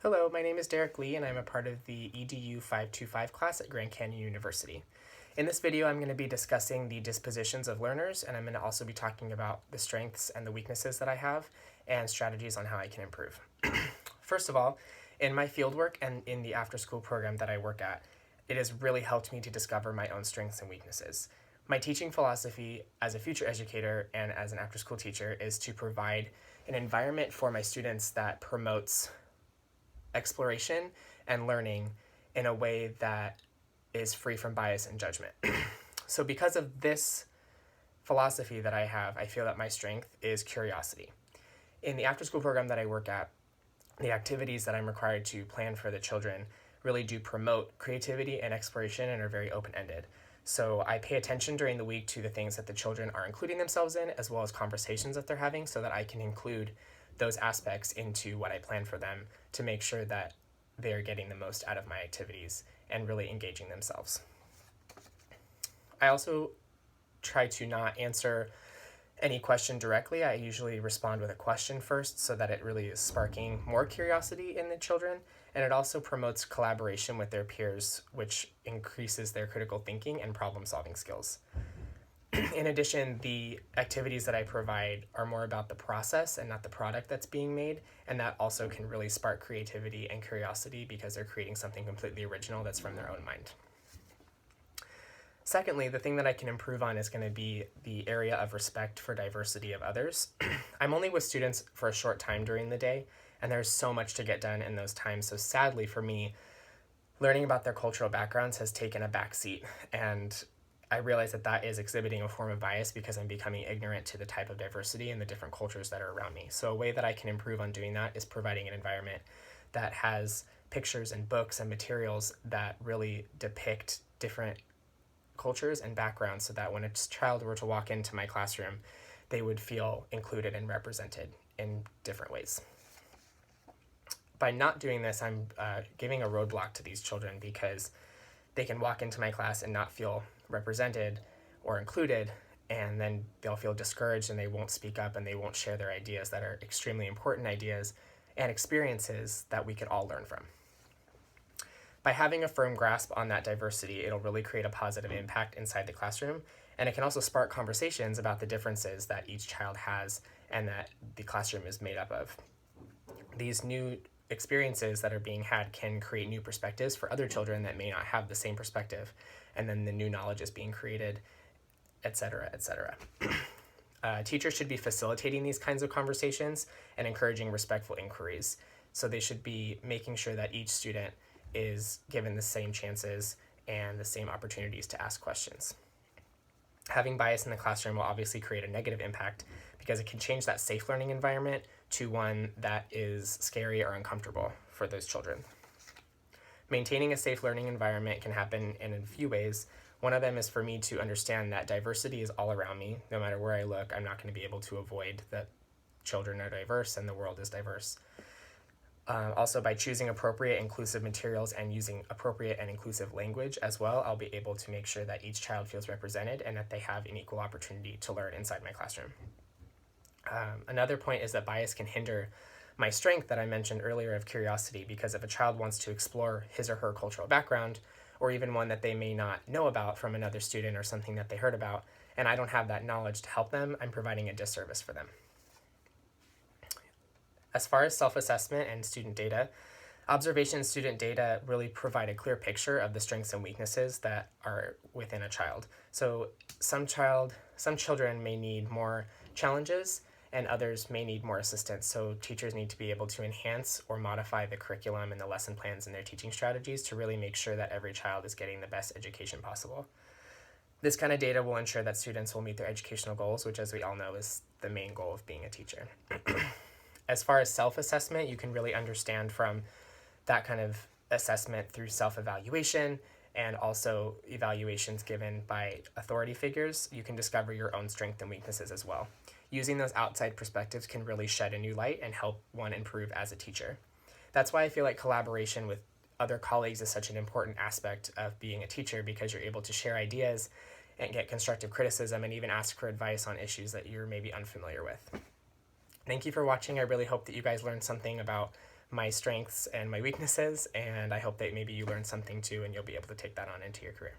Hello, my name is Derek Lee and I'm a part of the EDU-525 class at Grand Canyon University. In this video, I'm going to be discussing the dispositions of learners, and I'm going to also be talking about the strengths and the weaknesses that I have and strategies on how I can improve. First of all, in my fieldwork and in the after-school program that I work at, it has really helped me to discover my own strengths and weaknesses. My teaching philosophy as a future educator and as an after-school teacher is to provide an environment for my students that promotes exploration and learning in a way that is free from bias and judgment. So because of this philosophy that I have, I feel that my strength is curiosity. In the after-school program that I work at, the activities that I'm required to plan for the children really do promote creativity and exploration and are very open-ended. So I pay attention during the week to the things that the children are including themselves in, as well as conversations that they're having, so that I can include those aspects into what I plan for them to make sure that they're getting the most out of my activities and really engaging themselves. I also try to not answer any question directly. I usually respond with a question first so that it really is sparking more curiosity in the children, and it also promotes collaboration with their peers, which increases their critical thinking and problem-solving skills. In addition, the activities that I provide are more about the process and not the product that's being made, and that also can really spark creativity and curiosity because they're creating something completely original that's from their own mind. Secondly, the thing that I can improve on is going to be the area of respect for diversity of others. I'm only with students for a short time during the day, and there's so much to get done in those times, so sadly for me, learning about their cultural backgrounds has taken a backseat, and I realize that that is exhibiting a form of bias because I'm becoming ignorant to the type of diversity and the different cultures that are around me. So a way that I can improve on doing that is providing an environment that has pictures and books and materials that really depict different cultures and backgrounds, so that when a child were to walk into my classroom, they would feel included and represented in different ways. By not doing this, I'm giving a roadblock to these children because they can walk into my class and not feel represented or included, and then they'll feel discouraged and they won't speak up and they won't share their ideas that are extremely important ideas and experiences that we could all learn from. By having a firm grasp on that diversity, it'll really create a positive impact inside the classroom, and it can also spark conversations about the differences that each child has and that the classroom is made up of. These new experiences that are being had can create new perspectives for other children that may not have the same perspective, and then the new knowledge is being created, etc., etc. Teachers should be facilitating these kinds of conversations and encouraging respectful inquiries. So they should be making sure that each student is given the same chances and the same opportunities to ask questions. Having bias in the classroom will obviously create a negative impact because it can change that safe learning environment to one that is scary or uncomfortable for those children. Maintaining a safe learning environment can happen in a few ways. One of them is for me to understand that diversity is all around me. No matter where I look, I'm not going to be able to avoid that children are diverse and the world is diverse. Also, by choosing appropriate inclusive materials and using appropriate and inclusive language as well, I'll be able to make sure that each child feels represented and that they have an equal opportunity to learn inside my classroom. Another point is that bias can hinder my strength that I mentioned earlier of curiosity, because if a child wants to explore his or her cultural background, or even one that they may not know about from another student or something that they heard about, and I don't have that knowledge to help them, I'm providing a disservice for them. As far as self-assessment and student data, observation and student data really provide a clear picture of the strengths and weaknesses that are within a child. So some children may need more challenges and others may need more assistance. So teachers need to be able to enhance or modify the curriculum and the lesson plans and their teaching strategies to really make sure that every child is getting the best education possible. This kind of data will ensure that students will meet their educational goals, which, as we all know, is the main goal of being a teacher. As far as self-assessment, you can really understand from that kind of assessment through self-evaluation and also evaluations given by authority figures. You can discover your own strengths and weaknesses as well. Using those outside perspectives can really shed a new light and help one improve as a teacher. That's why I feel like collaboration with other colleagues is such an important aspect of being a teacher, because you're able to share ideas and get constructive criticism and even ask for advice on issues that you're maybe unfamiliar with. Thank you for watching. I really hope that you guys learned something about my strengths and my weaknesses, and I hope that maybe you learn something too and you'll be able to take that on into your career.